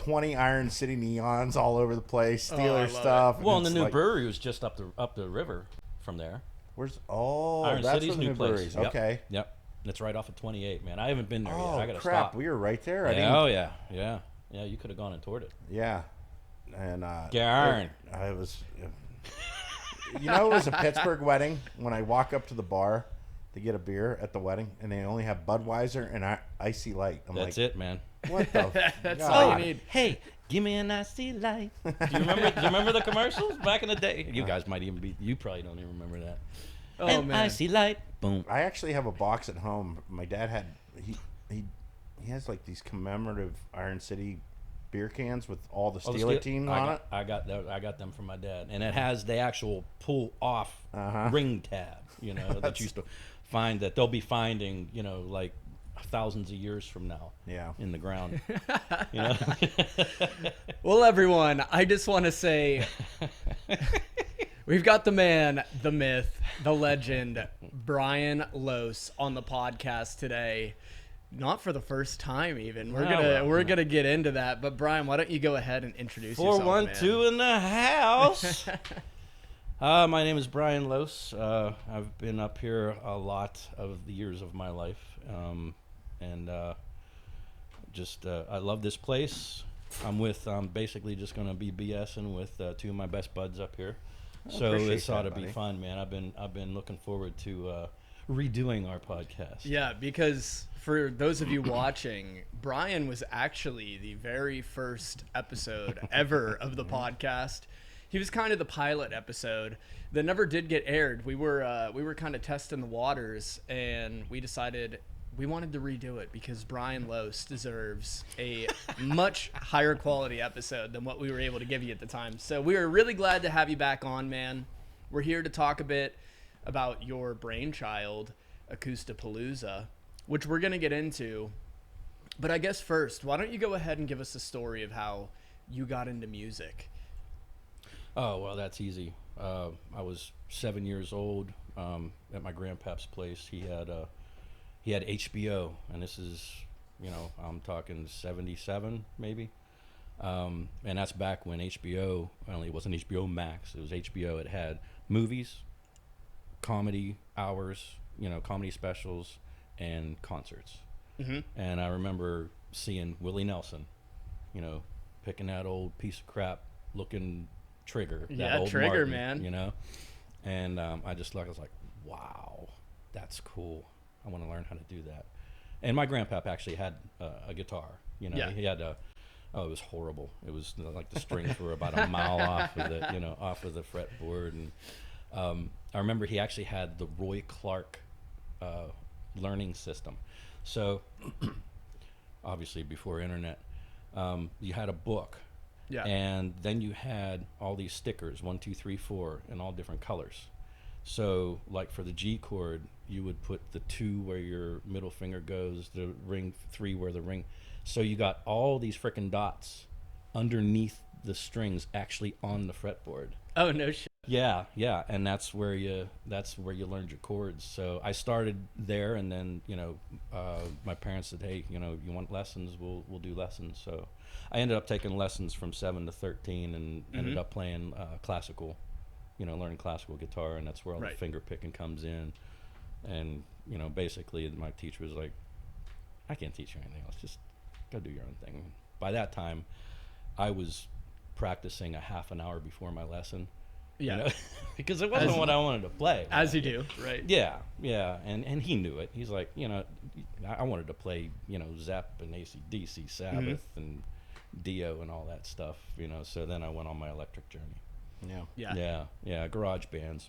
20 Iron City neons all over the place, Steeler stuff. Well, and the new brewery was just up the river from there. Where's Iron that's City's the new place. breweries. Yep. Okay. Yep. It's right off of 28, man. I haven't been there yet. I gotta crap! stop. We were right there. Yeah, yeah. You could have gone and toured it. Yeah, and Garn. I was. It was a Pittsburgh wedding. When I walk up to the bar to get a beer at the wedding, and they only have Budweiser and Icy Light. That's it, man. What the? That's God. all you need. Hey, give me an Icy Light. Do you remember the commercials back in the day? You guys might even be. You probably don't even remember that. Oh, an man. Icy Light. Boom. I actually have a box at home. My dad had he has like these commemorative Iron City beer cans with all the Steeler team on it. I got them from my dad, and it has the actual pull off ring tab. That you used to find that they'll be finding. Like thousands of years from now. Yeah. In the ground. Well, everyone, I just want to say we've got the man, the myth, the legend, Brian Loosz on the podcast today. Not for the first time, even. We're gonna get into that. But Brian, why don't you go ahead and introduce yourself, 412 in the house. My name is Brian Loosz. I've been up here a lot of the years of my life, and I love this place. I'm basically just gonna be BSing with two of my best buds up here. So this ought to be fun, man. I've been looking forward to redoing our podcast. Yeah, because for those of you watching, Brian was actually the very first episode ever of the podcast. He was kind of the pilot episode that never did get aired. We were kind of testing the waters, and we decided we wanted to redo it because Brian Loosz deserves a much higher quality episode than what we were able to give you at the time. So we are really glad to have you back on, man. We're here to talk a bit about your brainchild, Acousta-Palooza, which we're going to get into. But I guess first, why don't you go ahead and give us a story of how you got into music? Oh, well, that's easy. I was 7 years old at my grandpa's place. He had HBO, and this is, I'm talking 77 maybe. And that's back when HBO, only it wasn't HBO Max, it was HBO. It had movies, comedy hours, comedy specials, and concerts. Mm-hmm. And I remember seeing Willie Nelson, picking that old piece of crap looking Trigger. That old Trigger, Martin, man. And I was like, wow, that's cool. I want to learn how to do that. And my grandpap actually had a guitar. He had it was horrible. It was like the strings were about a mile off of the, off of the fretboard. And I remember he actually had the Roy Clark learning system. So obviously before internet, you had a book. Yeah. And then you had all these stickers, 1, 2, 3, 4, in all different colors. So like for the G chord, you would put the 2 where your middle finger goes, the ring 3 where the ring. So you got all these frickin' dots underneath the strings actually on the fretboard. Oh, no shit. Yeah, and that's where you learned your chords. So I started there, and then my parents said, hey, you want lessons? We'll do lessons. So I ended up taking lessons from 7 to 13, and ended up playing classical, learning classical guitar, and that's where all the finger picking comes in. And basically my teacher was like, I can't teach you anything else. Just go do your own thing. By that time, I was practicing a half an hour before my lesson. Yeah, because it wasn't what I wanted to play. As you do, right? Yeah, and he knew it. He's like, I wanted to play, Zepp and AC/DC, Sabbath, and Dio and all that stuff, So then I went on my electric journey. Yeah, garage bands.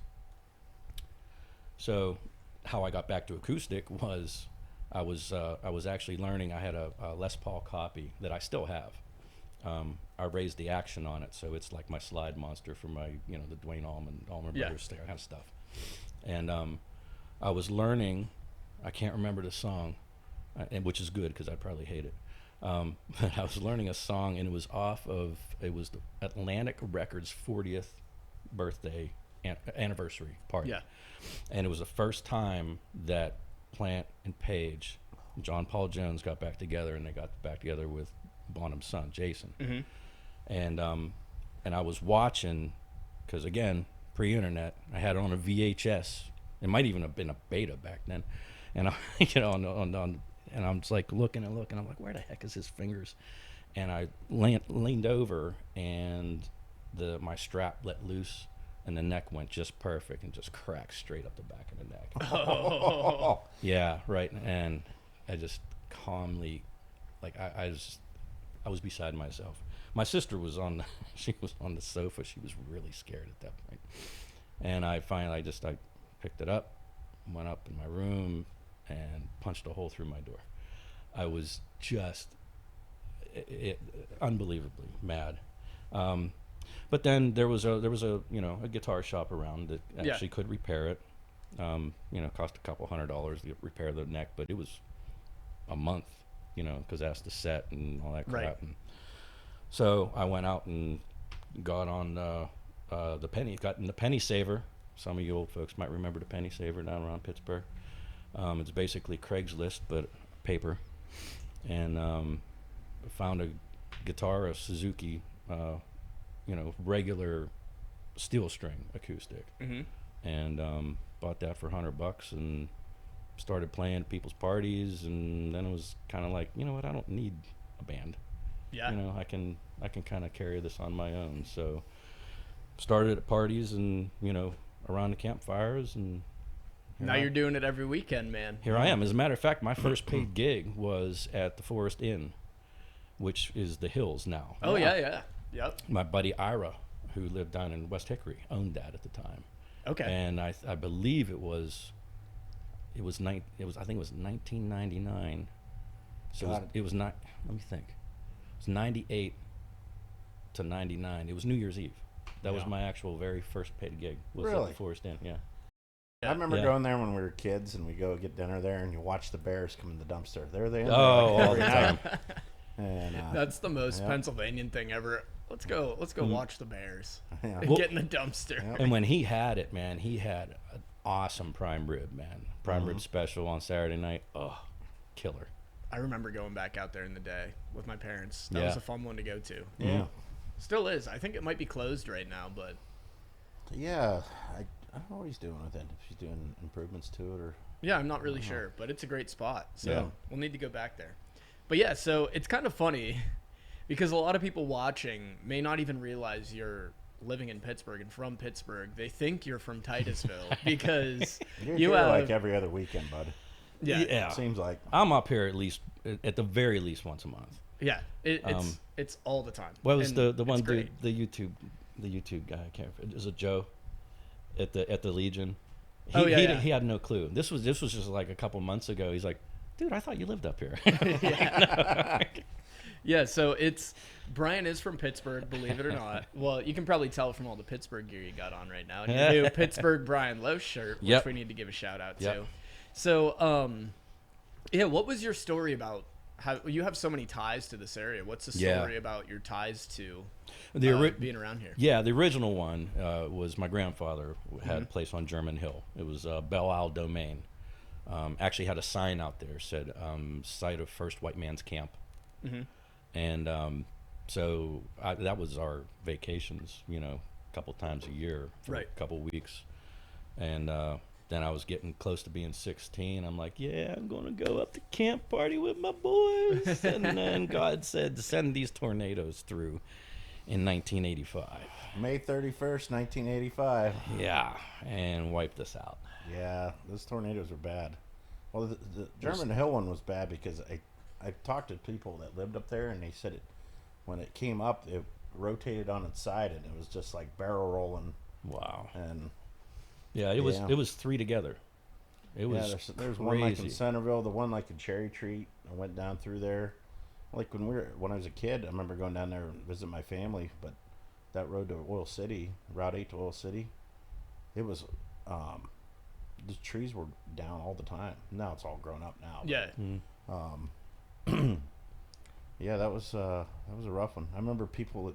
So how I got back to acoustic was I was actually learning. I had a Les Paul copy that I still have. I raised the action on it, so it's like my slide monster for my, the Dwayne Allman Brothers kind of stuff. And I was learning, I can't remember the song, which is good because I probably hate it. But I was learning a song, and it was the Atlantic Records 40th birthday anniversary party. Yeah. And it was the first time that Plant and Page, John Paul Jones got back together, and they got back together with Bonham's son, Jason. Mm-hmm. And I was watching, because again, pre-internet, I had it on a VHS. It might even have been a beta back then. And I, and I'm just like looking. I'm like, where the heck is his fingers? And I leaned over, and my strap let loose, and the neck went just perfect and just cracked straight up the back of the neck. Oh. Yeah, right. And I just calmly, like I was beside myself. My sister was she was on the sofa. She was really scared at that point. And I finally I picked it up, went up in my room, and punched a hole through my door. I was just unbelievably mad. But then there was a guitar shop around that actually could repair it. Cost a couple $100 to repair the neck, but it was a month, because that's the set and all that crap. Right. And so I went out and got on got in the Penny Saver. Some of you old folks might remember the Penny Saver down around Pittsburgh. It's basically Craigslist, but paper. And found a guitar, a Suzuki, regular steel string acoustic. Mm-hmm. And bought that for $100 and started playing at people's parties. And then it was kind of like, you know what, I don't need a band. Yeah. I can kind of carry this on my own. So started at parties and, around the campfires, and now you're doing it every weekend, man. here I am. As a matter of fact, my first paid gig was at the Forest Inn, which is the Hills now. Oh, yeah. Yep. My buddy Ira, who lived down in West Hickory, owned that at the time. Okay. And I believe it was I think it was 1999. So it was not, let me think. It was 98 to 99. It was New Year's Eve. That was my actual very first paid gig. Was at Really? the Forest Inn, yeah. I remember going there when we were kids, and we go get dinner there, and you watch the bears come in the dumpster. There they are. All the time. And, that's the most Pennsylvanian thing ever. Let's go watch the Bears. Yeah. And get in the dumpster. Yep. And when he had it, man, he had an awesome prime rib, man. Prime rib special on Saturday night. Oh, killer. I remember going back out there in the day with my parents. That Yeah. was a fun one to go to. Yeah. Still is. I think it might be closed right now, but Yeah. I don't know what he's doing with it. If he's doing improvements to it or... yeah, I'm not really sure. But it's a great spot. So Yeah. we'll need to go back there. But yeah, so it's kind of funny because a lot of people watching may not even realize you're living in Pittsburgh and from Pittsburgh. They think you're from Titusville because You're you here have like every other weekend, bud. Yeah. Seems like. I'm up here at the very least once a month. Yeah, it's all the time. What was And the one it's great. dude, the YouTube guy? I can't remember. Is it Joe? At the Legion. He had no clue. This was just like a couple months ago. He's like, dude, I thought you lived up here. Yeah, so Brian is from Pittsburgh, believe it or not. Well, you can probably tell from all the Pittsburgh gear you got on right now. And your new Pittsburgh Brian Loosz shirt, which we need to give a shout out to. So, what was your story about how you have so many ties to this area? What's the story about your ties to being around here? Yeah, the original one was my grandfather had a place on German Hill. It was Belle Isle Domain. Actually had a sign out there said site of first white man's camp. Mm-hmm. And so that was our vacations, a couple times a year for a couple weeks. And then I was getting close to being 16. I'm like, yeah, I'm going to go up to camp party with my boys. And then God said, send these tornadoes through in 1985. May 31st, 1985. Yeah, and wiped us out. Yeah, those tornadoes were bad. Well, the German Hill one was bad because I talked to people that lived up there, and they said when it came up, it rotated on its side, and it was just like barrel rolling. Wow. And yeah, it was three together. It was there's one like in Centerville, the one like in Cherry Treat. I went down through there. Like when I was a kid, I remember going down there and visit my family, but that road to Oil City, Route 8 to Oil City, it was the trees were down all the time. Now it's all grown up now. Yeah. Yeah, that was a rough one. I remember people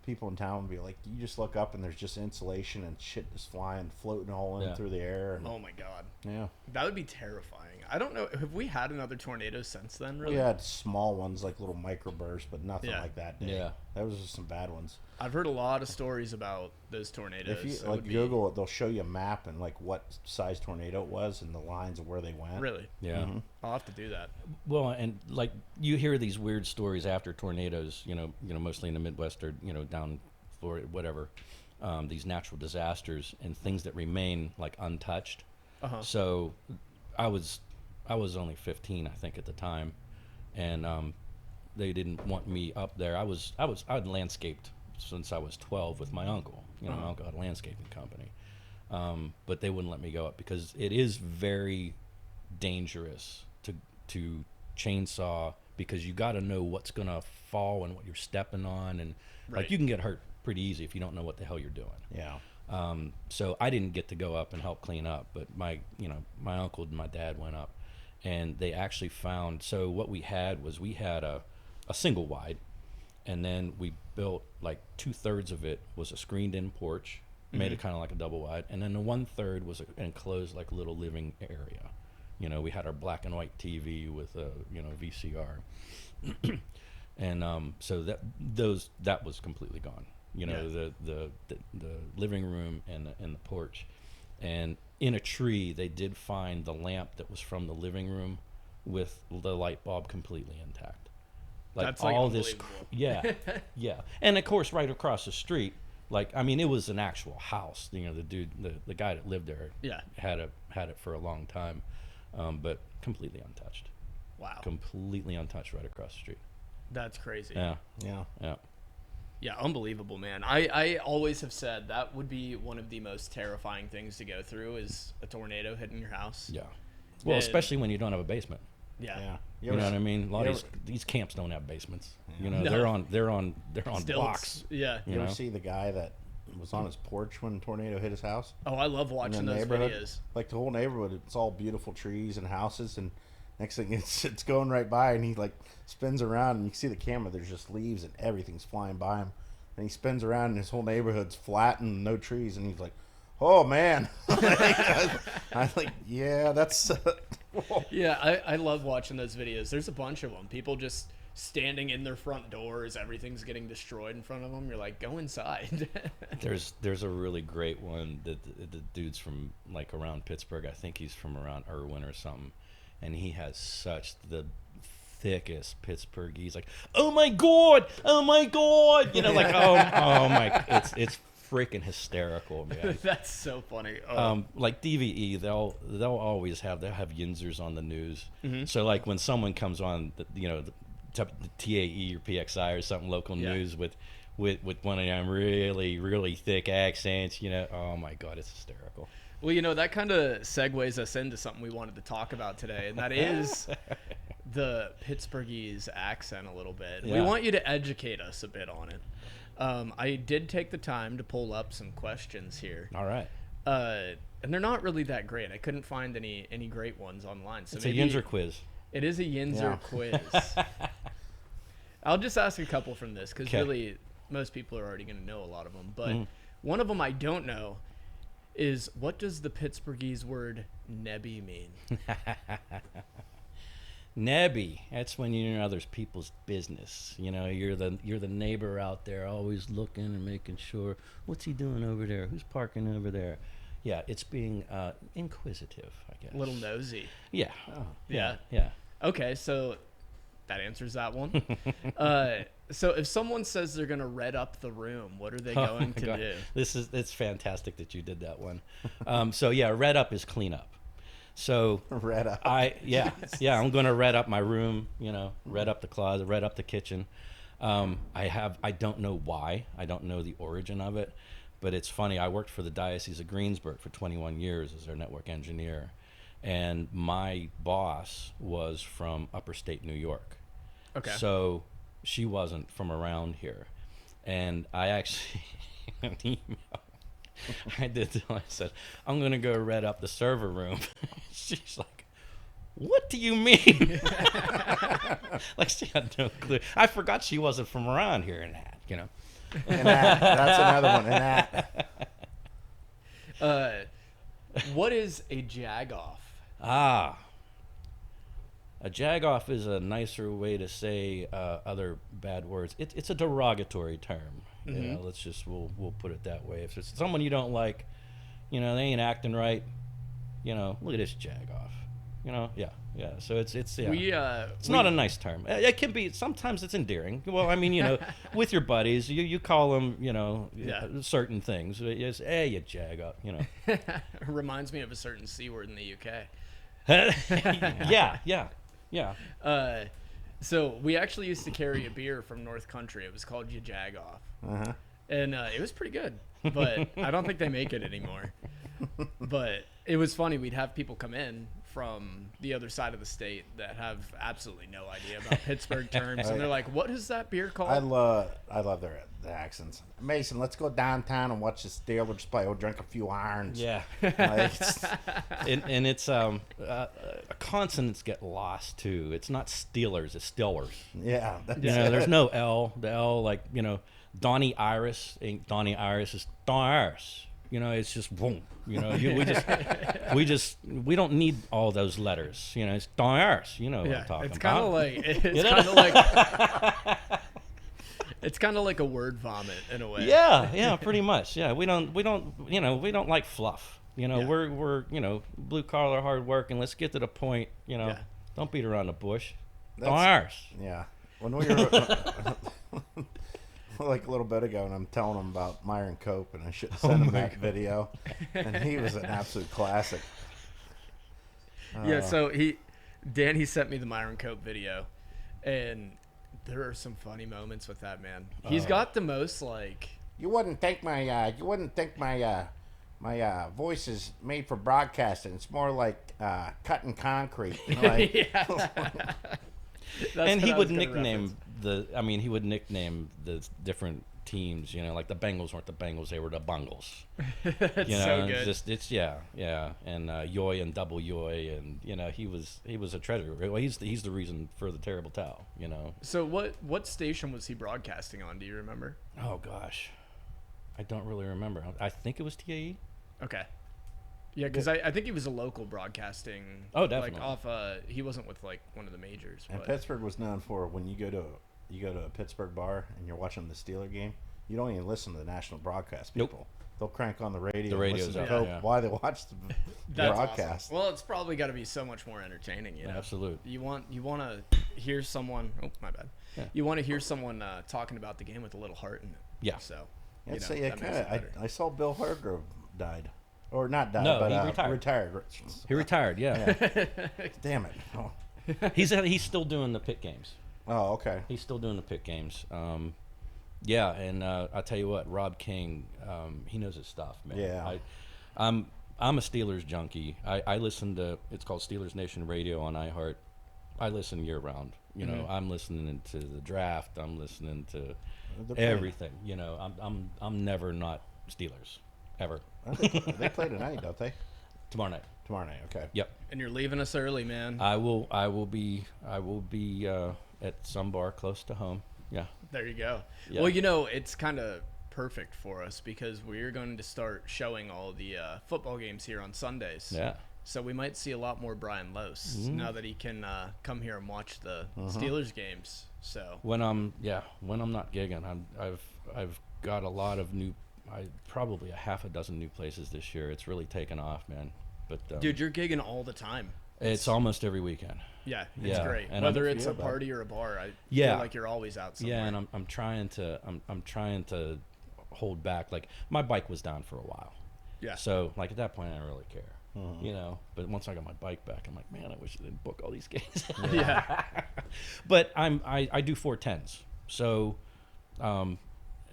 people in town would be like, you just look up and there's just insulation and shit just flying, floating all in through the air. And, oh my God. Yeah. That would be terrifying. I don't know. Have we had another tornado since then, really? We had small ones, like little microbursts, but nothing Yeah. like that day. Yeah. That was just some bad ones. I've heard a lot of stories about those tornadoes. If you That like would be- Google it, they'll show you a map and like what size tornado it was and the lines of where they went. Really? Yeah. Mm-hmm. I'll have to do that. Well, and like you hear these weird stories after tornadoes, mostly in the Midwest or down Florida, whatever. These natural disasters and things that remain like untouched. Uh-huh. So, I was only 15, I think, at the time, and they didn't want me up there. I'd landscaped since I was 12 with my uncle. My uncle had a landscaping company, but they wouldn't let me go up because it is very dangerous to chainsaw, because you got to know what's gonna fall and what you're stepping on, and Right. like you can get hurt pretty easy if you don't know what the hell you're doing. Yeah. So I didn't get to go up and help clean up, but my uncle and my dad went up, and they actually found. So what we had a single wide, and then we built like 2/3 of it was a screened-in porch, made it kind of like a double wide, and then the 1/3 was an enclosed like little living area. We had our black and white TV with a VCR, and so that was completely gone. The living room and the porch, and in a tree they did find the lamp that was from the living room with the light bulb completely intact. That's like all this, unbelievable. yeah, and of course right across the street, it was an actual house. The dude, the guy that lived there, Yeah. had it for a long time, but completely untouched. Wow. Completely untouched right across the street. That's crazy. Yeah. Yeah, unbelievable, man. I always have said that would be one of the most terrifying things to go through is a tornado hitting your house. Yeah. Well, And- especially when you don't have a basement. Yeah. Yeah. You know what I mean? A lot you of these camps don't have basements. No. They're on Stilts. blocks. Yeah. You You ever know? see the guy that was on his porch when the tornado hit his house? Oh, I love In watching the those neighborhood? videos. Like the whole neighborhood, it's all beautiful trees and houses, and next thing it's going right by, and he like spins around, and you can see the camera. There's just leaves and everything's flying by him, and he spins around, and his whole neighborhood's flat and no trees, and he's like, "Oh man!" I'm like, "Yeah, that's." Yeah, I love watching those videos. There's a bunch of them. People just standing in their front doors. Everything's getting destroyed in front of them. You're like, go inside. There's a really great one that the dude's from like around Pittsburgh. I think he's from around Irwin or something, and he has such the thickest Pittsburgh. He's like, oh my god, oh like oh my, it's freaking hysterical, man. That's so funny. Oh. Like DVE, they'll always have Yinzers on the news. Mm-hmm. So like when someone comes on, the TAE or PXI or something local Yeah. news with one of them really really thick accents, oh my god, it's hysterical. Well, that kind of segues us into something we wanted to talk about today, and that is the Pittsburghese accent a little bit. We Yeah. want you to educate us a bit on it. I did take the time to pull up some questions here, All right, and they're not really that great. I couldn't find any great ones online. So it's a maybe Yinzer quiz. It is a Yinzer Yeah. quiz. I'll just ask a couple from this because 'Kay. really most people are already going to know a lot of them. But Mhm. one of them I don't know is, what does the Pittsburghese word nebby mean? Nebby, that's when you're in other people's business. You're the neighbor out there, always looking and making sure, what's he doing over there? Who's parking over there? Yeah, it's being inquisitive, I guess. A little nosy. Yeah. Yeah. Yeah. Okay, so that answers that one. So if someone says they're going to red up the room, what are they going to God. do? It's fantastic that you did that one. So yeah, red up is clean up. So Red up. I'm going to red up my room, red up the closet, red up the kitchen. I don't know why. I don't know the origin of it, but it's funny. I worked for the Diocese of Greensburg for 21 years as their network engineer, and my boss was from upper state New York. Okay. So she wasn't from around here, and I actually an email I did tell her, I said, I'm going to go red up the server room. She's like, what do you mean? Like she had no clue. I forgot she wasn't from around here and that, And that's another one. And that. What is a jag-off? Ah. A jag-off is a nicer way to say other bad words. It's a derogatory term. Mm-hmm. You know, we'll put it that way. If it's someone you don't like, you know, they ain't acting right, you know, look at this jag-off. You know, yeah. So it's yeah. It's not a nice term. It can be. Sometimes it's endearing. Well, I mean, you know, with your buddies, you call them, you know, certain things. It's, hey, you jag-off, you know. Reminds me of a certain C word in the UK. Yeah. So we actually used to carry a beer from North Country. It was called Ya Jag-Off. Uh-huh. And it was pretty good, but I don't think they make it anymore. But it was funny. We'd have people come in from the other side of the state that have absolutely no idea about Pittsburgh terms, and they're like, "What is that beer called?" I love their accents. Mason, let's go downtown and watch the Steelers play. We'll drink a few irons. Yeah. Like, and it's consonants get lost too. It's not Steelers, it's Stillers. yeah. You know, there's no L. The L, like, you know, Donnie Iris ain't Donnie Iris, it's Don Iris. You know, it's just boom. You know, we don't need all those letters. You know, it's Don Iris. You know what I'm talking about. It's kind of like a word vomit in a way. Yeah, pretty much. Yeah, we don't like fluff. You know, we're you know, blue collar, hard work, and let's get to the point. You know, don't beat around the bush. Don Iris. Yeah. When we were like a little bit ago, and I'm telling him about Myron Cope, and I should send him that video, and he was an absolute classic. So Danny sent me the Myron Cope video, and there are some funny moments with that man. He's got the most like. You wouldn't think my voice is made for broadcasting. It's more like cutting concrete. Like, and he would nickname he would nickname the different teams, you know, like the Bengals weren't the Bengals, they were the Bungles. That's you know, so good. It's and Yoy and Double Yoy, and you know, he was a treasure. Well, he's the reason for the terrible towel, you know. So what station was he broadcasting on? Do you remember? Oh gosh, I don't really remember. I think it was TAE. Okay. Yeah, because I think he was a local broadcasting. Oh, definitely. Like off, he wasn't with like one of the majors. And but. Pittsburgh was known for when you go to a Pittsburgh bar and you're watching the Steeler game, you don't even listen to the national broadcast people. Nope. They'll crank on the radio. The radio's and listen out, to yeah. why they watch the broadcast. Awesome. Well, it's probably got to be so much more entertaining, you know. Absolutely. You want to hear someone. Oh, my bad. Yeah. You want to hear someone talking about the game with a little heart in it. Yeah. So. Yeah, that makes it better. I saw Bill Hargrove died. Or not died, No, but he retired. He retired, yeah. Damn it. Oh. He's still doing the pit games. Oh, okay. He's still doing the pit games. Yeah, and I'll tell you what, Rob King, he knows his stuff, man. Yeah. I'm a Steelers junkie. I listen to, it's called Steelers Nation Radio on iHeart. I listen year round. You know, I'm listening to the draft. I'm listening to everything. You know, I'm never not Steelers, ever. They play tonight, don't they? Tomorrow night. Tomorrow night, okay. Yep. And you're leaving us early, man. I will be at some bar close to home. Yeah. There you go. Yeah. Well, you know, it's kind of perfect for us because we're going to start showing all the football games here on Sundays. Yeah. So we might see a lot more Brian Loosz now that he can come here and watch the Steelers games. So when I'm not gigging, I've got a lot of new, probably a half a dozen new places this year. It's really taken off, man. But dude, you're gigging all the time. It's almost every weekend. Yeah, it's great. And Whether it's a party or a bar, I feel like you're always out somewhere. Yeah, and I'm trying to hold back. Like my bike was down for a while. Yeah. So like at that point, I don't really care. You know, but once I got my bike back, I'm like, man, I wish I didn't book all these games. Yeah. But I do 410s. So,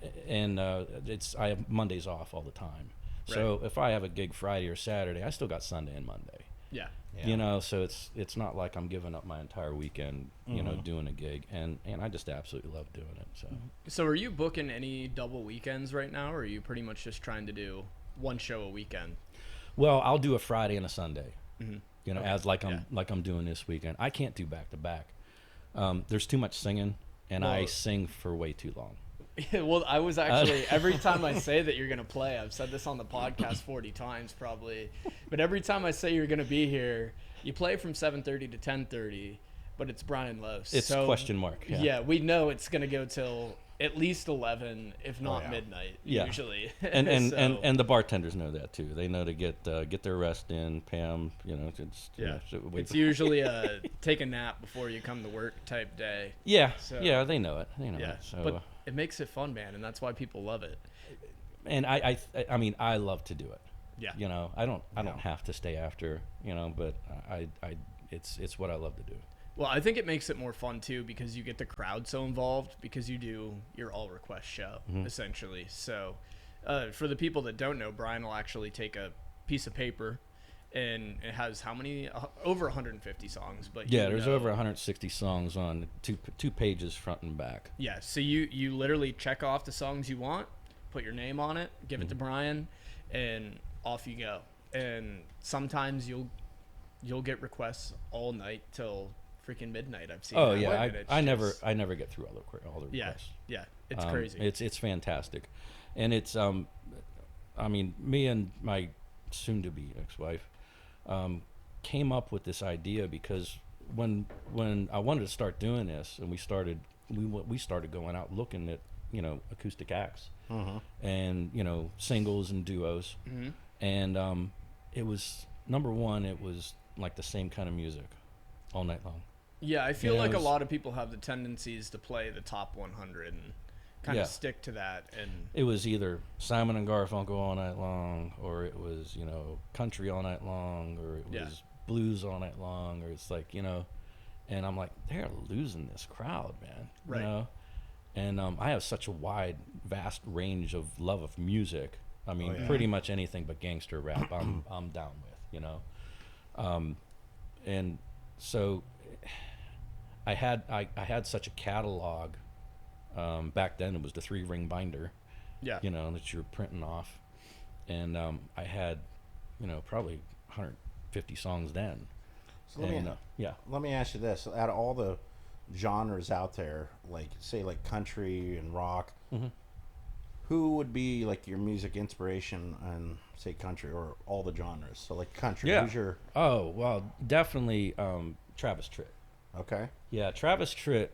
it's I have Mondays off all the time. So if I have a gig Friday or Saturday, I still got Sunday and Monday. Yeah. You know, so it's not like I'm giving up my entire weekend, you know, doing a gig, and I just absolutely love doing it. So are you booking any double weekends right now, or are you pretty much just trying to do one show a weekend? Well, I'll do a Friday and a Sunday. You know, as like I'm doing this weekend. I can't do back to back. There's too much singing, and I sing for way too long. Well, I was actually every time I say that you're gonna play, I've said this on the podcast 40 times probably, but every time I say you're gonna be here, you play from 7:30 to 10:30, but it's Brian Loosz. It's so, question mark. Yeah, we know it's gonna go till at least 11, if not midnight. Yeah. Usually. And, So- and the bartenders know that too. They know to get their rest in. Pam, it's usually a take a nap before you come to work type day. Yeah, So- yeah, they know it. They know Yeah, it. So, but it makes it fun, man, and that's why people love it. and I mean, I love to do it. Yeah. You know, I don't have to stay after. You know, but it's what I love to do. Well, I think it makes it more fun too because you get the crowd so involved because you do your all request show essentially. So, for the people that don't know, Brian will actually take a piece of paper, and it has how many? Over 150 songs. But Yeah, there's over 160 songs on two pages front and back. Yeah, so you literally check off the songs you want, put your name on it, give it to Brian, and off you go. And sometimes you'll get requests all night till freaking midnight. I've seen. Oh that. yeah, And it's I just- never get through all the Yeah, requests. yeah, it's crazy. It's fantastic, and it's I mean, me and my soon-to-be ex-wife came up with this idea because when I wanted to start doing this, and we started going out looking at acoustic acts and singles and duos, and it was number one. It was like the same kind of music all night long. Yeah, I feel Yeah, like it a was- lot of people have the tendencies to play the top 100 and kind Yeah. of stick to that. And It was either Simon and Garfunkel all night long, or it was country all night long, or it Yeah. was blues all night long, or it's like and I'm like, they're losing this crowd, man. Right. You know? And I have such a vast range of love of music. I mean, pretty much anything but gangster rap, I'm down with, and so I had such a catalog. Back then it was the 3-ring binder, yeah, that you're printing off, and I had, probably 150 songs then. So Yeah. let me ask you this: out of all the genres out there, like say like country and rock, who would be like your music inspiration on say country or all the genres? So like country, Yeah. who's your Oh well, definitely Travis Tritt. okay? Yeah, Travis Tritt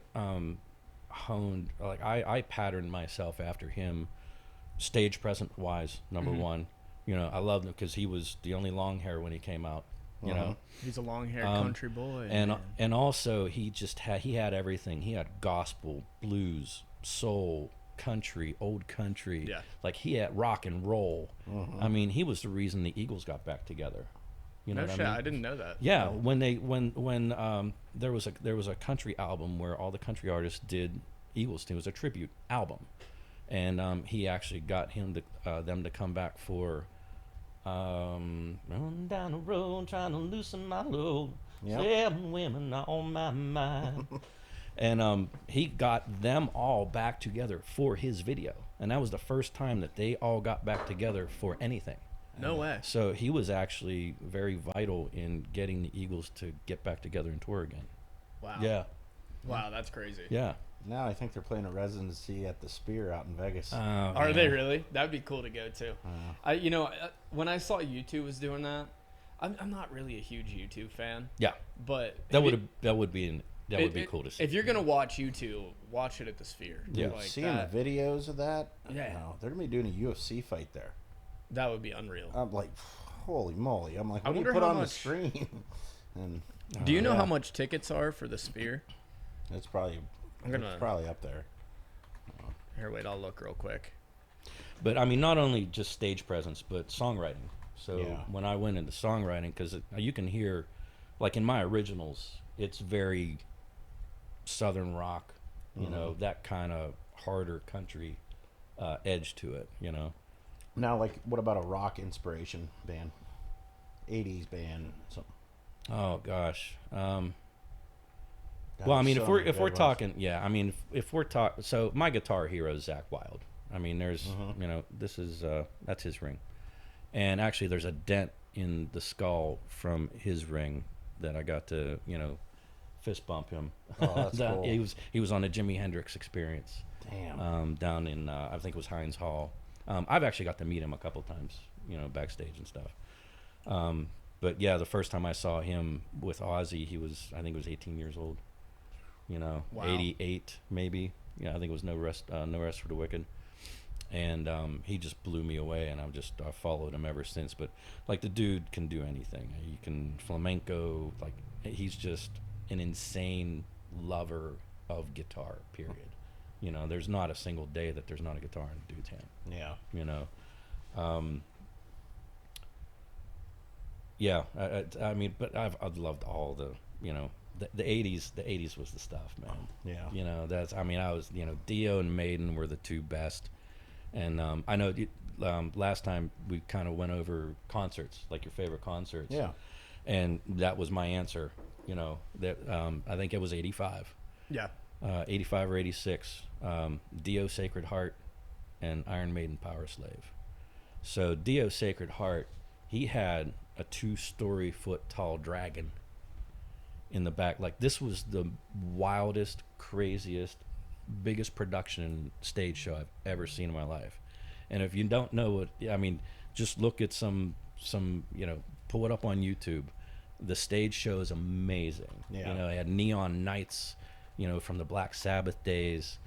honed, like I patterned myself after him, stage present wise. Number one, I loved him because he was the only long hair when he came out. You know, he's a long-haired country boy. and man. and also he had everything. He had gospel, blues, soul, country, old country. Yeah. Like he had rock and roll. I mean, he was the reason the Eagles got back together. You know no what shit, I mean? I didn't know that. Yeah, when there was a country album where all the country artists did Eagles. It was a tribute album, and he actually got them to come back for running down the road trying to loosen my load. Yep. 7 women on my mind. And he got them all back together for his video, and that was the first time that they all got back together for anything. No way. So he was actually very vital in getting the Eagles to get back together and tour again. Wow. Yeah, Wow, that's crazy. yeah. Now I think they're playing a residency at the Spear out in Vegas. Are they really? That'd be cool to go to. When I saw U2 was doing that, I'm not really a huge U2 fan, Yeah, but that if would be cool to see. If you're gonna watch U2, watch it at the Sphere. Yeah. like Seeing that, the videos of that, Yeah. they're gonna be doing a UFC fight there. that would be unreal. I'm like, holy moly! I'm like, I what do you wonder put how on the much- screen? And Do you know yeah. how much tickets are for the Sphere? it's probably gonna- it's probably up there. Here, wait, I'll look real quick. But I mean, not only just stage presence, but songwriting. So Yeah. when I went into songwriting, because you can hear, like in my originals, it's very southern rock, that kind of harder country edge to it. Now, like, what about a rock inspiration band? 80s band, something. Oh gosh. God, Well, I mean, so if we're many if we're good ones. talking, yeah, I mean, if we're talking, so my guitar hero is Zakk Wylde. I mean, there's, this is that's his ring, and actually, there's a dent in the skull from his ring that I got to, fist bump him. Oh, that's cool. He was on the Jimi Hendrix Experience. Damn. Down in I think it was Heinz Hall. I've actually got to meet him a couple times, backstage and stuff. But yeah, the first time I saw him with Ozzy, I think he was 18 years old. Wow. 88 maybe. Yeah, I think it was No Rest for the Wicked. And he just blew me away, and I followed him ever since. But like, the dude can do anything. He can flamenco. Like, he's just an insane lover of guitar. Period. There's not a single day that there's not a guitar in the dude's hand. Yeah. Yeah. I mean, but I've loved all the the 80s. The 80s was the stuff, man. Yeah. That's. I mean, I was Dio and Maiden were the two best. And I know last time we kind of went over concerts, like your favorite concerts. Yeah. And that was my answer. That I think it was 85. Yeah. 85 or 86. Dio Sacred Heart and Iron Maiden Power Slave. So Dio Sacred Heart, he had a 2-story foot tall dragon in the back. Like, this was the wildest, craziest, biggest production stage show I've ever seen in my life. And if you don't know what I mean, just look at some pull it up on YouTube. The stage show is amazing. Yeah. He had neon nights, from the Black Sabbath days.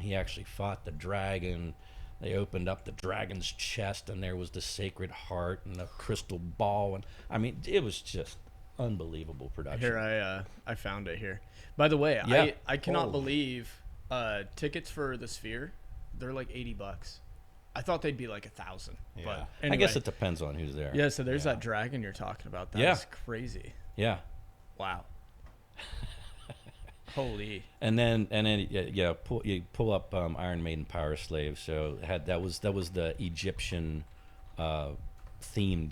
He actually fought the dragon. They opened up the dragon's chest, and there was the Sacred Heart and the crystal ball, and I mean, it was just unbelievable production. Here, I found it here. By the way, Yeah. I cannot believe tickets for the Sphere, they're like $80. I thought they'd be like 1,000. Yeah. But I anyway. guess it depends on who's there. Yeah, so there's Yeah. that dragon you're talking about. That's crazy. Yeah. Wow. Holy. And then you pull up Iron Maiden Power Slave. So that was the Egyptian themed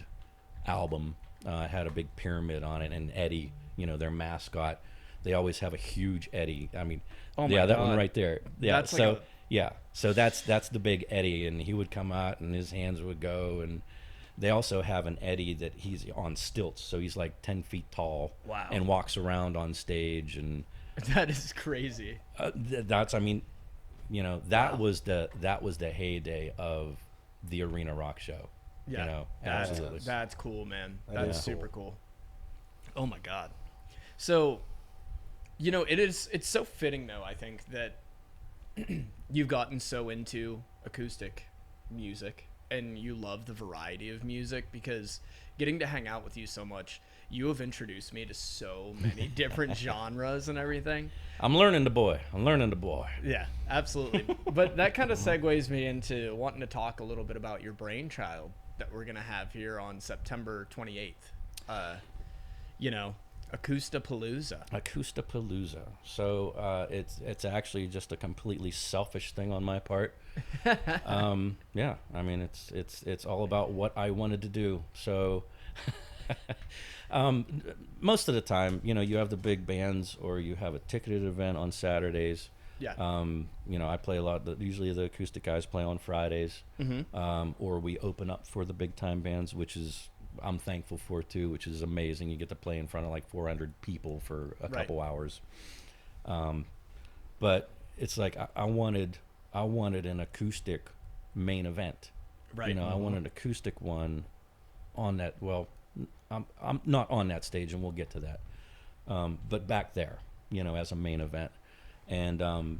album. It had a big pyramid on it, and Eddie, their mascot. They always have a huge Eddie. I mean, Oh my that God. one right there. Yeah. That's So like so that's the big Eddie, and he would come out, and his hands would go, and they also have an Eddie that he's on stilts, so he's like 10 feet tall. Wow. And walks around on stage, and That is crazy. that was the heyday of the arena rock show. Yeah. Absolutely. That's cool, man. That That's is super cool. Oh my God. So, it's so fitting though, I think, that you've gotten so into acoustic music and you love the variety of music, because getting to hang out with you so much, you have introduced me to so many different genres and everything. I'm learning the boy. Yeah, absolutely. But that kind of segues me into wanting to talk a little bit about your brainchild that we're going to have here on September 28th. Acousta-Palooza. Acousta-Palooza. So it's actually just a completely selfish thing on my part. Yeah, I mean, it's all about what I wanted to do. So most of the time, you have the big bands, or you have a ticketed event on Saturdays. Yeah. I play a lot. Usually the acoustic guys play on Fridays, or we open up for the big time bands, which is I'm thankful for too, which is amazing. You get to play in front of like 400 people for a couple hours. But it's like I wanted an acoustic main event. Right. I want an acoustic one on that. Well, I'm not on that stage, and we'll get to that. But back there, as a main event, and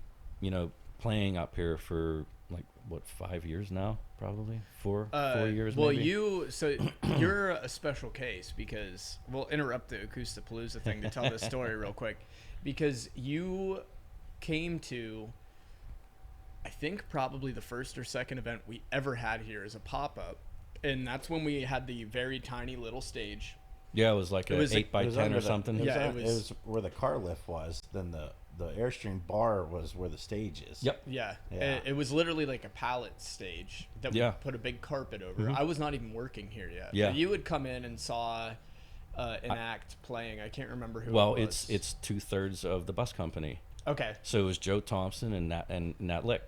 playing up here for like 5 years now, probably 4 years. Well, maybe? you're a special case, because we'll interrupt the Acousta-Palooza thing to tell this story real quick, because you came to, I think, probably the first or second event we ever had here as a pop-up, and that's when we had the very tiny little stage. Yeah, it was like an 8x10 or something. Yeah, it was where the car lift was. Then the Airstream bar was where the stage is. Yep. Yeah. Yeah. It was literally like a pallet stage that we put a big carpet over. I was not even working here yet. Yeah. But you would come in and saw an act playing. I can't remember who Well, it was. it's 2/3 of the bus company. Okay. So it was Joe Thompson and Nat Lick.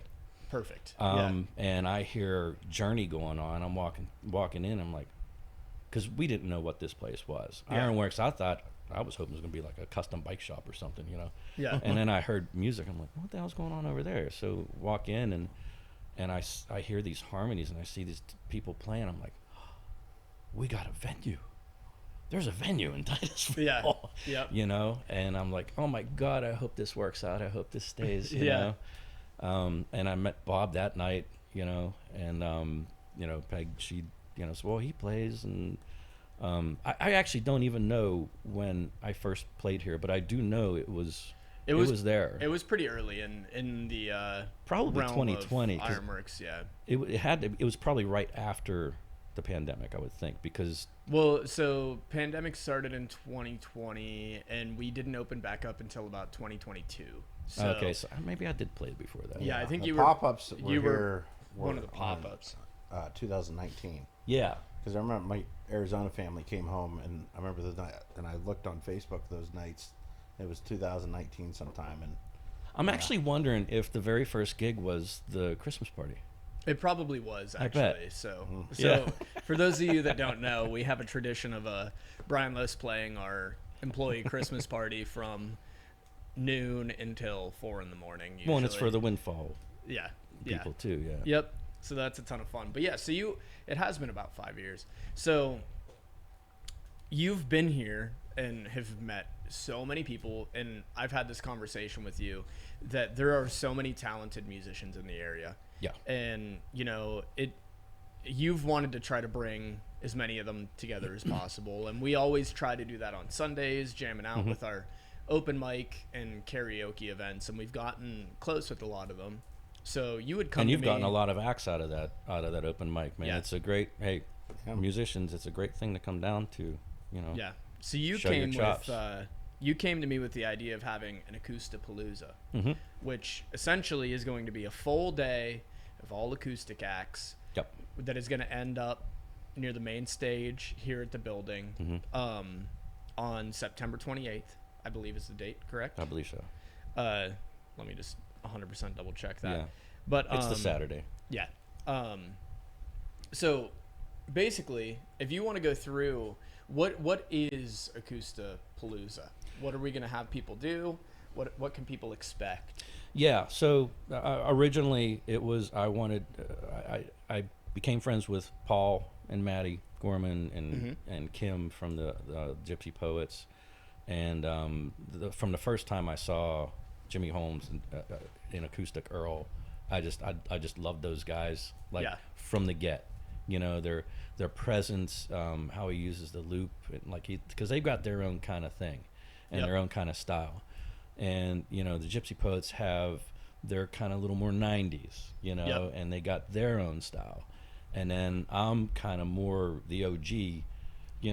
Perfect. And I hear Journey going on. I'm walking in. I'm like, because we didn't know what this place was. Yeah. Ironworks, I thought I was hoping it was gonna be like a custom bike shop or something, you know. Yeah. And then I heard music. I'm like, what the hell's going on over there? So walk in and I hear these harmonies and I see these people playing. I'm like, we got a venue. There's a venue in Titusville. Yeah. Yeah. You know, and I'm like, oh my God, I hope this works out. I hope this stays. You Yeah. know. And I met Bob that night, you know, and you know, Peg, she, you know, said, well, he plays, and I actually don't even know when I first played here, but I do know it was there. It was pretty early in the Probably realm 2020. of 'cause Ironworks, yeah. it was probably right after the pandemic, I would think, because Well, so pandemic started in 2020, and we didn't open back up until about 2022. So, okay, so maybe I did play before that. Yeah, I think the you were pop-ups were you were here one of the on, pop-ups. 2019. Yeah. Because I remember my Arizona family came home, and I remember the night, and I looked on Facebook those nights. It was 2019 sometime, and I'm actually wondering if the very first gig was the Christmas party. It probably was, I actually. bet. So Yeah. for those of you that don't know, we have a tradition of Brian Loosz playing our employee Christmas party from noon until 4 in the morning. Usually. Well, and it's for the windfall yeah people too. Yeah. Yep. So that's a ton of fun. But yeah, so it has been about 5 years. So you've been here and have met so many people, and I've had this conversation with you that there are so many talented musicians in the area. Yeah. And you know, you've wanted to try to bring as many of them together as possible, and we always try to do that on Sundays, jamming out with our open mic and karaoke events, and we've gotten close with a lot of them. So you would come And you've to me, gotten a lot of acts out of that open mic, man. Yeah. It's a great, hey, musicians, it's a great thing to come down to, you know. Yeah. So you Show your came chops. with you came to me with the idea of having an Acousta-Palooza, Mm-hmm. which essentially is going to be a full day of all acoustic acts. Yep. That is going to end up near the main stage here at the building on September 28th, I believe is the date, correct? I believe so. Let me just 100% double check that. Yeah. But It's the Saturday. Yeah. So basically, if you want to go through what is Acousta-Palooza? What are we going to have people do? What can people expect? Yeah. So originally it was, I became friends with Paul and Maddie Gorman and Kim from the Gypsy Poets. And from the first time I saw Jimmy Holmes in Acoustic Earl, I just loved those guys, like from the get. You know, their presence, how he uses the loop, and like because they've got their own kind of thing and their own kind of style. And you know, the Gypsy Poets have their kind of little more 90s, you know, and they got their own style. And then I'm kind of more the OG, you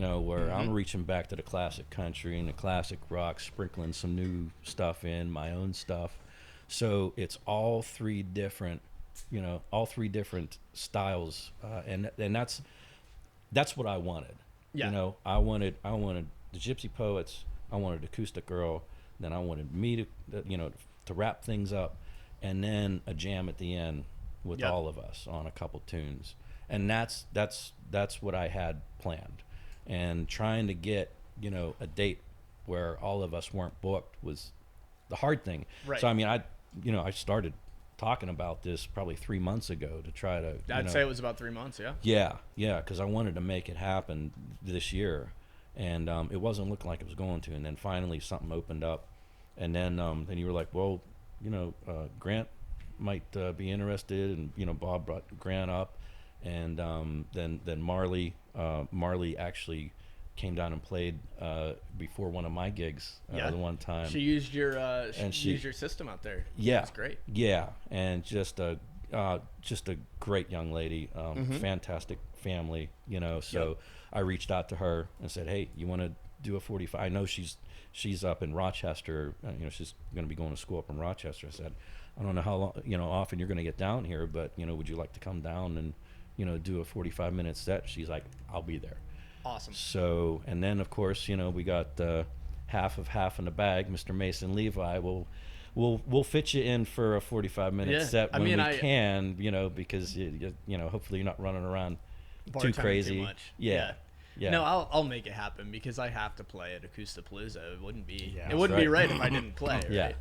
know, where I'm reaching back to the classic country and the classic rock, sprinkling some new stuff in, my own stuff. So it's all three different styles, and that's what I wanted. Yeah. You know, I wanted the Gypsy Poets, I wanted Acoustic Girl, then I wanted me to wrap things up, and then a jam at the end with all of us on a couple tunes, and that's what I had planned, and trying to get a date where all of us weren't booked was the hard thing. Right. So I mean, I started talking about this probably 3 months ago to try to. I'd say it was about 3 months. Yeah, because I wanted to make it happen this year, and it wasn't looking like it was going to. And then finally something opened up, and then you were like, well, Grant might be interested, and Bob brought Grant up, and then Marley actually came down and played before one of my gigs the one time. She used your used your system out there. Yeah, it's great. Yeah, and just a great young lady, fantastic family. So I reached out to her and said, hey, you want to do a 45? I know she's up in Rochester. She's going to be going to school up in Rochester. I said, I don't know how long, often you're going to get down here, but would you like to come down and do a 45-minute set? She's like, I'll be there. Awesome. So, and then of course, we got half in the bag. Mr. Mason Levi we'll fit you in for a 45-minute set when we can, because hopefully you're not running around too crazy. Too much. Yeah. Yeah. No, I'll make it happen because I have to play at Acousta-Palooza. It wouldn't be Yeah, it wouldn't be right. right if I didn't play. Right? Yeah.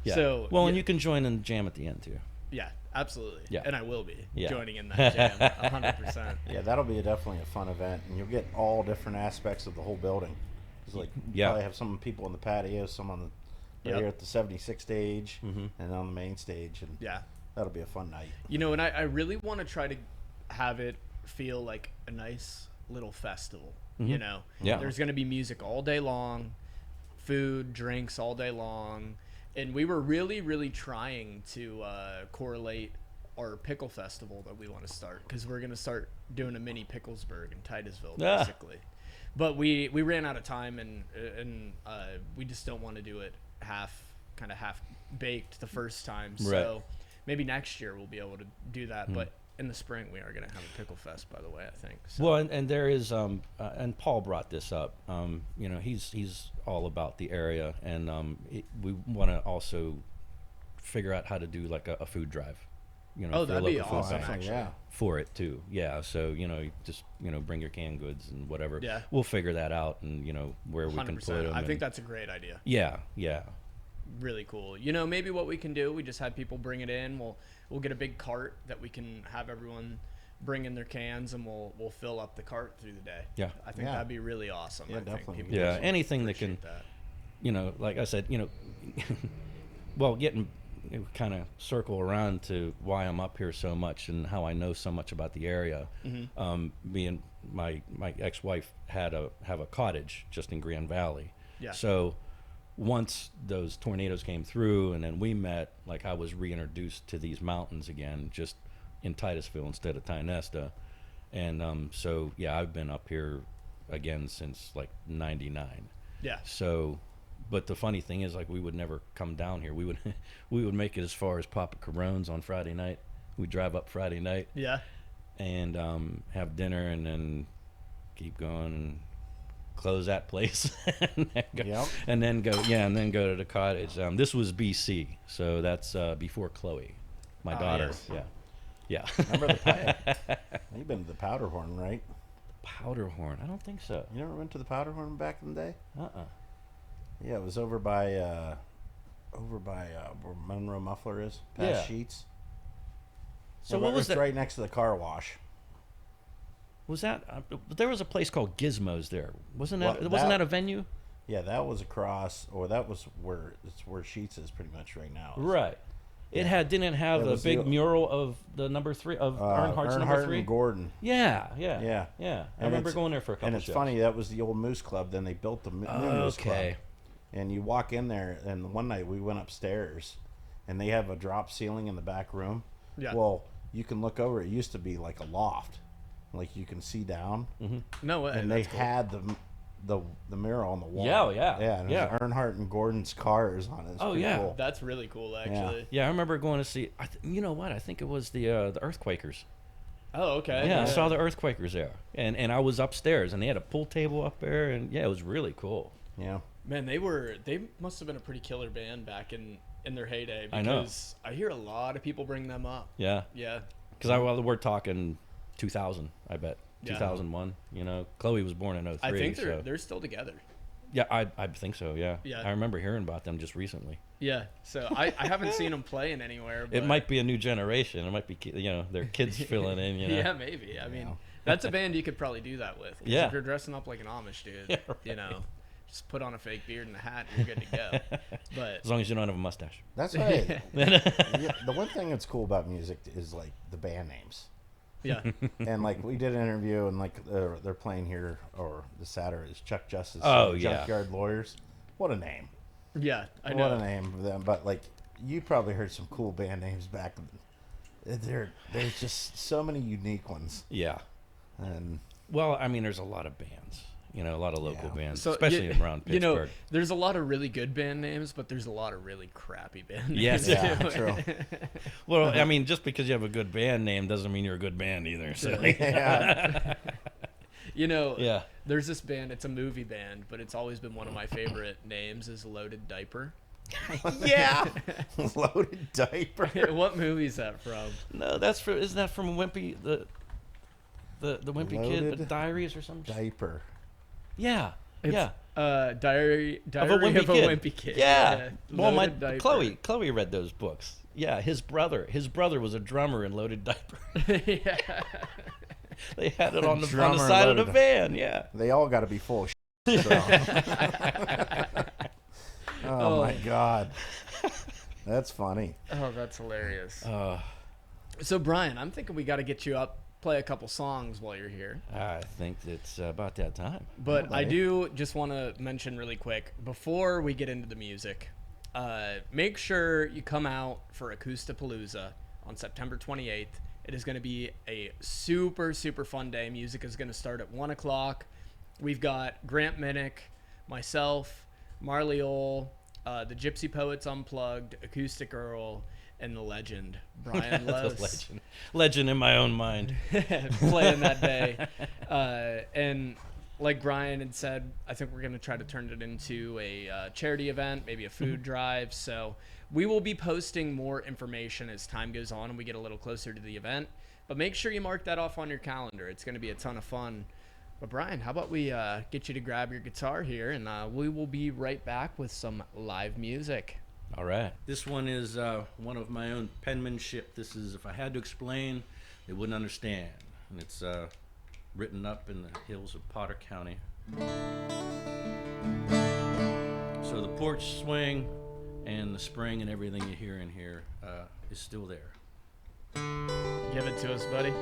Yeah. So well, yeah, and you can join in the jam at the end too. yeah, absolutely. Yeah. And I will be Yeah. joining in that jam 100%. Yeah, that'll be definitely a fun event, and you'll get all different aspects of the whole building. It's like Yeah. probably have some people in the patio, some on the Yep. here at the 76 stage, Mhm. and on the main stage, and Yeah. that'll be a fun night. You know, and I really want to try to have it feel like a nice little festival. You know, Yeah. there's going to be music all day long, food, drinks all day long. And we were really trying to correlate our pickle festival that we want to start, because we're going to start doing a mini Picklesburg in Titusville, Ah. basically. But we ran out of time, and we just don't want to do it half baked the first time. So Right. maybe next year we'll be able to do that. But in the spring we are going to have a pickle fest, by the way, I think. So. Well, and there is, and Paul brought this up. You know, he's all about the area, and we want to also figure out how to do like a food drive. You know, Oh, for a that'd be local food awesome, bank actually. Yeah. for it too. Yeah. So you know, just bring your canned goods and whatever. Yeah. We'll figure that out, and where we can put 100%. them. I think that's a great idea. Yeah. Yeah. Really cool. You know, maybe what we can do, we just have people bring it in. We'll get a big cart that we can have everyone bring in their cans, and we'll fill up the cart through the day. Yeah. I think Yeah. that'd be really awesome. Yeah, I think definitely. people Yeah. would Anything that can. appreciate that. Like I said, well, getting kind of circle around to why I'm up here so much and how I know so much about the area. Me and my ex-wife have a cottage just in Grand Valley. Yeah. So once those tornadoes came through and then we met, like I was reintroduced to these mountains again, just in Titusville instead of Tynesta. And so yeah, I've been up here again since like '99. Yeah. So, but the funny thing is, like, we would never come down here. We would make it as far as Papa Carone's on Friday night. We'd drive up Friday night Yeah. and have dinner and then keep going and close that place and then go to the cottage. This was BC, so that's before Chloe, my daughter. Yes. Yeah. Remember you've been to the Powderhorn, right? Powderhorn. I don't think so. You never went to the Powderhorn back in the day? Yeah, it was over by where Monroe Muffler is, past Yeah. Sheets. So Yeah, what was it's that? right next to the car wash. Was that? There was a place called Gizmos there. Wasn't Well, that? that- a venue? Yeah, that was across, or that was where Sheets is pretty much right now. Right. It didn't have It a was big the- mural of the number 3 of Earnhardt's number Earnhardt 3. and Gordon. Yeah. Yeah. I And remember it's- going there for a couple. And it's shows. funny, that was the old Moose Club. Then they built the new Moose Club. Okay. And you walk in there, and one night we went upstairs, and they have a drop ceiling in the back room. Yeah. Well, you can look over. It used to be like a loft, like you can see down. No way. And they that's cool. had the mural on the wall. Yeah. And it was Earnhardt and Gordon's cars on it. It's Oh, pretty yeah. cool. That's really cool, actually. Yeah, I remember going to see. You know what? I think it was the Earthquakers. Oh, okay. Yeah, I saw the Earthquakers there, and I was upstairs, and they had a pool table up there, and yeah, it was really cool. Yeah. Man, they must have been a pretty killer band back in their heyday, I know. because I hear a lot of people bring them up. Yeah, Yeah. because we're talking 2000, I bet. Yeah. 2001. Chloe was born in 03. I think so. they're still together. Yeah, I think so. Yeah. Yeah. I remember hearing about them just recently. Yeah. So I haven't seen them playing anywhere. But It might be a new generation. It might be their kids filling in. Yeah, maybe. I mean, that's a band you could probably do that with. 'Cause Yeah. If you're dressing up like an Amish dude, Yeah, right. just put on a fake beard and a hat and you're good to go. But As long as you don't have a mustache. That's right. Yeah, the one thing that's cool about music is like the band names. yeah. And like we did an interview, and like they're playing here, or the Saturday is Chuck Justice. Oh, yeah. Junkyard Lawyers. What a name! Yeah, I know. What a name for them. But like you probably heard some cool band names back. There's just so many unique ones. Yeah. And Well, I mean, there's a lot of bands. A lot of local Yeah. bands, So, especially around Pittsburgh. there's a lot of really good band names, but there's a lot of really crappy band names. Yes. yeah, too. true. Well, I mean, just because you have a good band name doesn't mean you're a good band either. So, Yeah. yeah. There's this band, it's a movie band, but it's always been one of my favorite names is Loaded Diaper. Yeah. Loaded Diaper. What movie is that from? No, isn't that from Wimpy? The wimpy kid, Loaded the diaries or something. Diaper. Yeah. It's, yeah. Diary of a Wimpy Kid. Yeah. Well, Loaded Diaper. Chloe read those books. Yeah, his brother was a drummer in Loaded Diaper. Yeah. They had it on the Drummer side of the Loaded. van. Yeah. They all got to be full of shit. So. Oh my God. That's funny. Oh, that's hilarious. Uh, So, Brian, I'm thinking we got to get you up, play a couple songs while you're here. I think it's about that time. But Oh, I buddy. do just want to mention really quick, before we get into the music, make sure you come out for Acousta-Palooza on September 28th. It is going to be a super, super fun day. Music is going to start at 1 o'clock. We've got Grant Minnick, myself, Marley Ole, the Gypsy Poets Unplugged, Acoustic Earl, and the legend, Brian Loosz. Legend in my own mind. Playing that day. And like Brian had said, I think we're going to try to turn it into a charity event, maybe a food drive. So we will be posting more information as time goes on and we get a little closer to the event. But make sure you mark that off on your calendar. It's going to be a ton of fun. But Brian, how about we get you to grab your guitar here, and we will be right back with some live music. All right. This one is one of my own penmanship. This is, if I had to explain, they wouldn't understand. And it's written up in the hills of Potter County. So the porch swing and the spring and everything you hear in here is still there. Give it to us, buddy.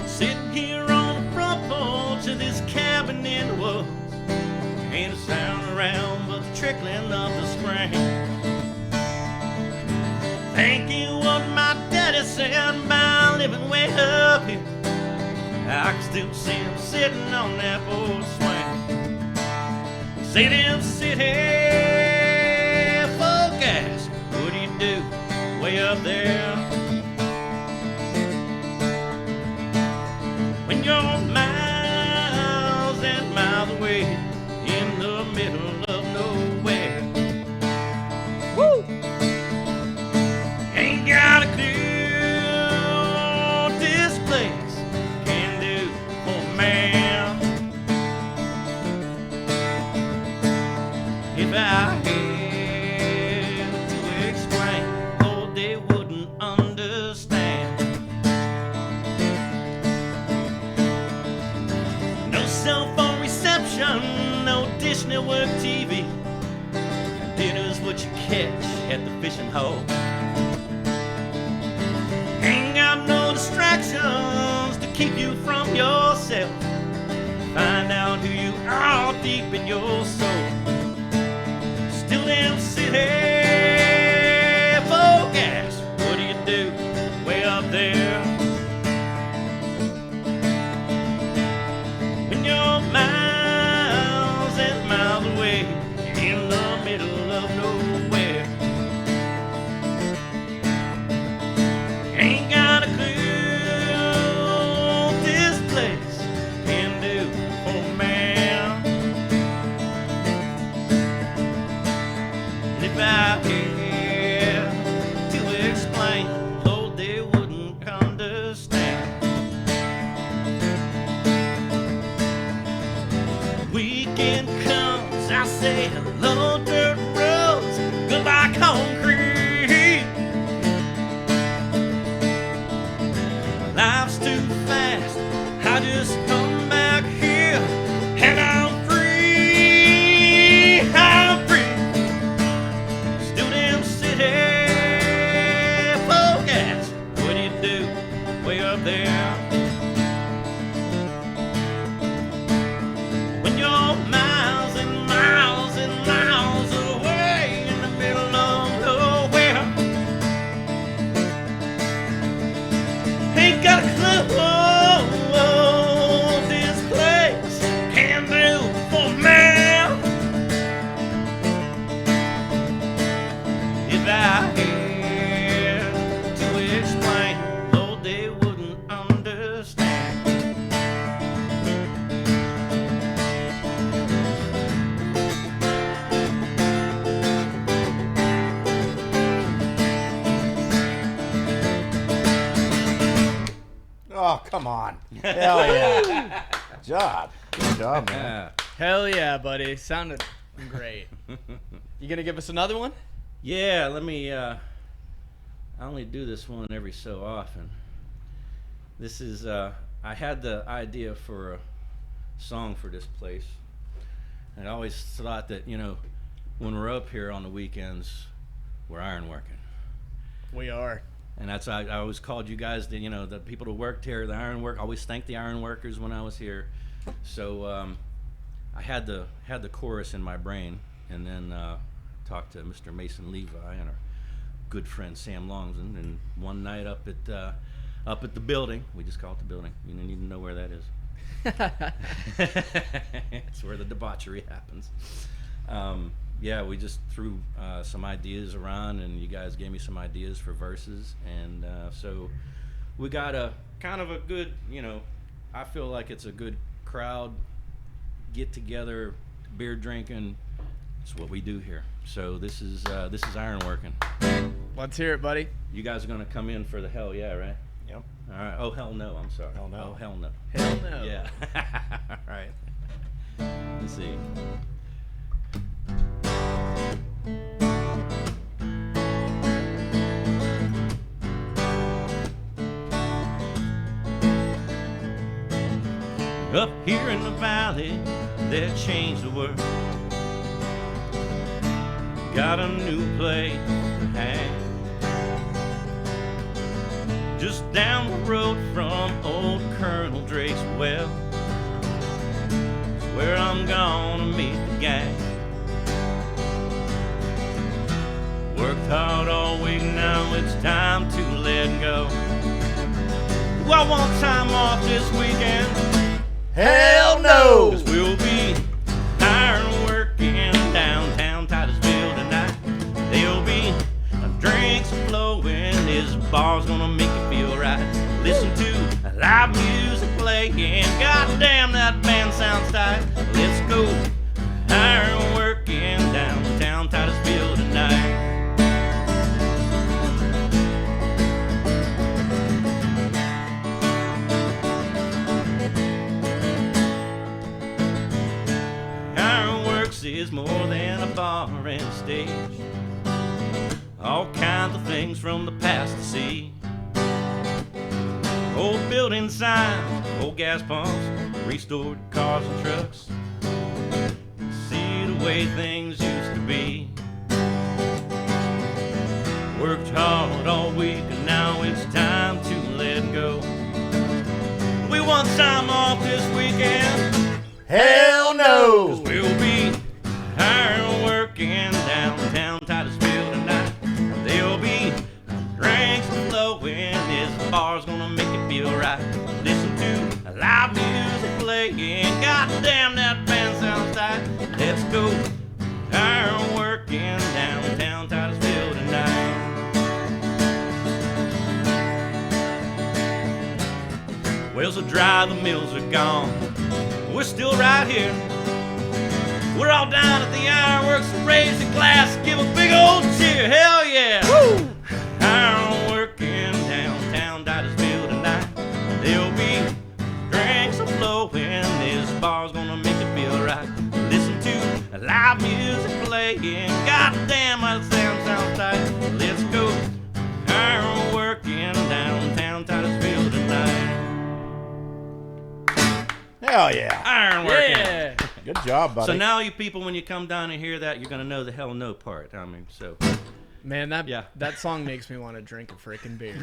Sitting here on the front porch of this cabin in the woods, ain't a sound around but the trickling of the spring. Thinking what my daddy said about living way up here, I can still see him sitting on that old swing. City, city, folk ask, what do you do way up there? When you're miles and miles away in the middle of nowhere. Woo! Ain't got a clue what this place can do for a man. If I had to explain, oh, they wouldn't understand. No cell phone reception, no Dish Network TV. Dinner's what you catch at the fishing hole. Ain't got no distractions to keep you from yourself. Find out who you are deep in your soul. Still them city folk ask, what do you do way up there? When you're miles and miles away in the middle of nowhere. Ain't got a clue what this place can do for a man. And if I had to explain, Lord, they wouldn't understand. Weekend comes, I say hello dirt roads, goodbye concrete. Life's too fast, I just come back here and I'm free, I'm free. Still Come on. Hell yeah. Good job, man. Hell yeah, buddy. Sounded great. You gonna give us another one? Yeah, let me. I only do this one every so often. This is. I had the idea for a song for this place, and I always thought that when we're up here on the weekends, we're ironworking. We are. And that's I always called you guys the people who worked here, the ironwork. I always thanked the ironworkers when I was here. So I had the chorus in my brain, and then talked to Mr. Mason Levi and our good friend Sam Longson. And one night up at the building, we just call it the building. You don't even know where that is. It's where the debauchery happens. Yeah, we just threw some ideas around, and you guys gave me some ideas for verses, and so we got a kind of a good, I feel like it's a good crowd get together, beer drinking. It's what we do here. So this is ironworking. Let's hear it, buddy. You guys are gonna come in for the hell yeah, right? Yep. All right. Oh hell no, I'm sorry. Hell no. Oh hell no. Hell no. Yeah. All right. Let's see. Up here in the valley, that changed the world. Got a new place to hang. Just down the road from old Colonel Drake's well. It's where I'm gonna meet the gang. Worked hard all week, now it's time to let go. Do I want time off this weekend? Hell no! 'Cause we'll be iron working downtown Titusville tonight. There'll be drinks flowing, this bar's gonna make you feel right. Listen to live music playing, goddamn that band sounds tight. Let's go iron working downtown Titusville tonight. Is more than a bar and stage. All kinds of things from the past to see. Old building signs, old gas pumps, restored cars and trucks. See the way things used to be. Worked hard all week and now it's time to let go. We want time off this weekend. Hell no! 'Cause we'll be iron working downtown Titusville tonight. There'll be drinks flowing, this bar's gonna make it feel right. Listen to live music playing, goddamn that band sounds tight. Let's go iron working downtown Titusville tonight. Wells are dry, the mills are gone. We're still right here. We're all down at the ironworks, so raise the glass, give a big old cheer. Hell yeah! Woo! Iron working downtown Titusville tonight. There'll be drinks flowing, this bar's gonna make it feel right. Listen to live music playing, goddamn that sounds tight. Let's go iron working downtown Titusville tonight. Hell yeah! Iron working. Yeah. Good job, buddy. So now you people, when you come down and hear that, you're gonna know the hell no part. I mean, so Man, that song makes me want to drink a freaking beer.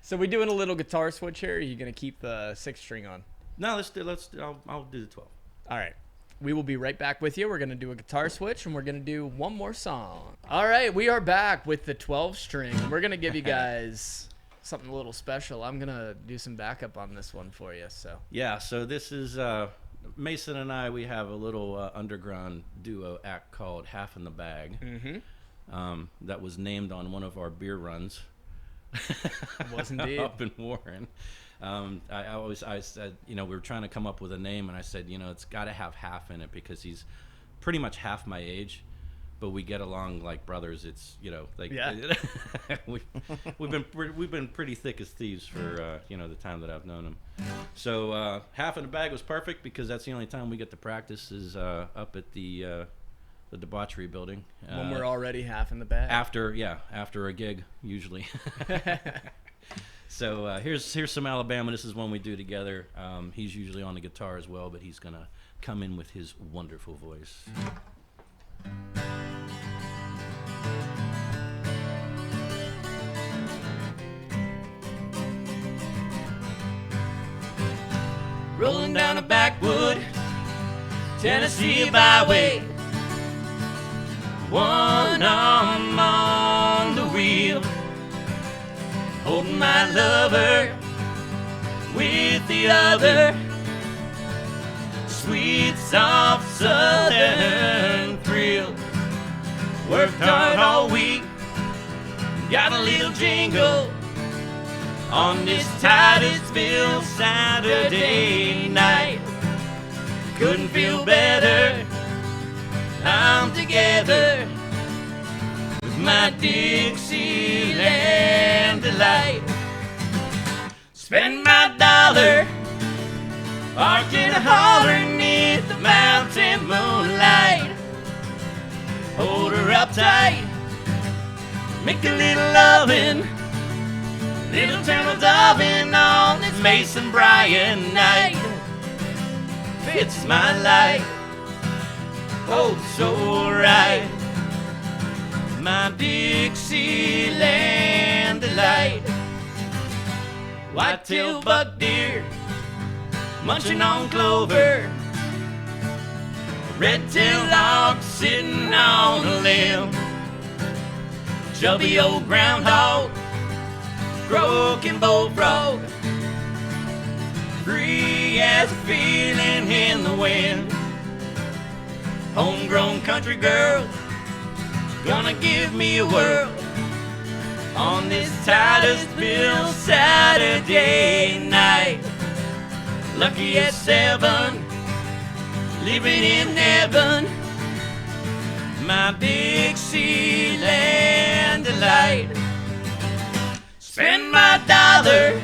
So we doing a little guitar switch here? Or are you gonna keep the 6-string on? no, I'll do the 12. All right. We will be right back with you. We're going to do a guitar switch, and we're going to do one more song. All right, we are back with the 12-string. We're going to give you guys something a little special. I'm going to do some backup on this one for you. So Yeah, so this is Mason and I. We have a little underground duo act called Half in the Bag. That was named on one of our beer runs. it was indeed. Up in Warren. I said, we were trying to come up with a name, and I said, it's got to have half in it because he's pretty much half my age. but we get along like brothers. It's, you know, like we've been pretty thick as thieves for you know, the time that I've known him. So half in the bag was perfect because that's the only time we get to practice is up at the debauchery building. When we're already half in the bag. After a gig usually. So here's some Alabama. This is one we do together. He's usually on the guitar as well, but he's gonna come in with his wonderful voice. Rolling down a backwood Tennessee byway, one arm on the wheel, holding my lover with the other. Sweet, soft, southern thrill. Worked hard all week, got a little jingle on this Titusville Saturday night. Couldn't feel better, I'm together with my Dixieland delight. Spend my dollar, parked in a holler neath the mountain moonlight. Hold her up tight, make a little lovin', little turtle dovin' on this Mason Bryan night. Fits my life, oh so right, my Dixieland delight. White-tailed buck deer, munching on clover, red-tailed ox sitting on a limb, chubby old groundhog, croaking bullfrog, free as a feeling in the wind. Homegrown country girl, gonna give me a whirl on this Titusville Saturday night. Lucky as 7, living in heaven, my Dixieland delight. Spend my dollar,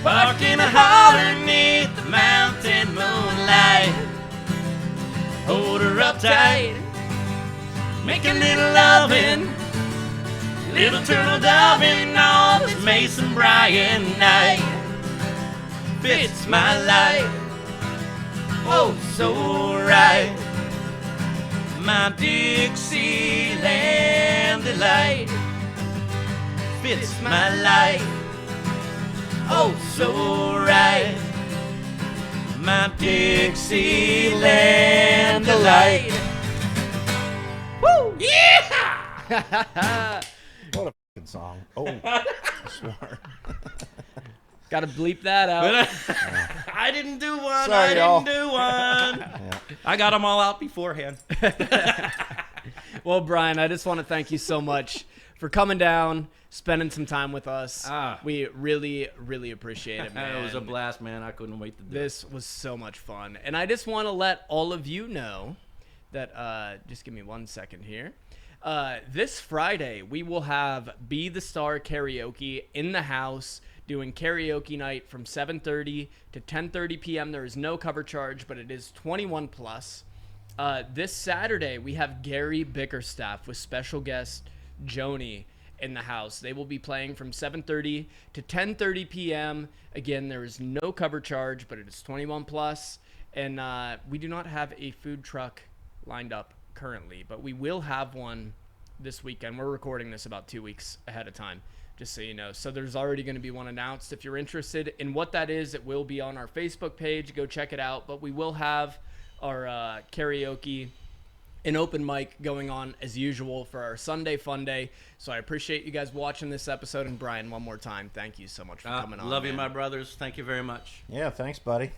parked in a holler neath the mountain moonlight. Hold her up tight, make a little lovin', little turtle dovin' on this Mason Bryan night. Fits my life, oh so right, my Dixieland delight. Fits my life, oh so right, my Dixieland delight. Woo! Yeah! What a fucking song. Oh, I swore. Gotta bleep that out. I didn't do one. Sorry, y'all. Do one. Yeah. I got them all out beforehand. Well, Brian, I just want to thank you so much for coming down, spending some time with us. We really, really appreciate it, man. It was a blast, man. I couldn't wait to do This was so much fun. And I just want to let all of you know that, just give me 1 second here. This Friday, we will have Be the Star Karaoke in the house, doing karaoke night from 7:30 to 10:30 p.m. There is no cover charge, but it is 21 plus. This Saturday, we have Gary Bickerstaff with special guest Joni in the house. They will be playing from 7:30 to 10:30 p.m. Again, there is no cover charge, but it is 21 plus. And we do not have a food truck lined up currently, but we will have one this weekend. We're recording this about 2 weeks ahead of time, just so you know. So there's already going to be one announced. If you're interested in what that is, it will be on our Facebook page. Go check it out. But we will have our karaoke and open mic going on as usual for our Sunday Fun Day. So I appreciate you guys watching this episode. And Brian, one more time, thank you so much for coming on. Love you, my brothers. Thank you very much. Yeah, thanks, buddy.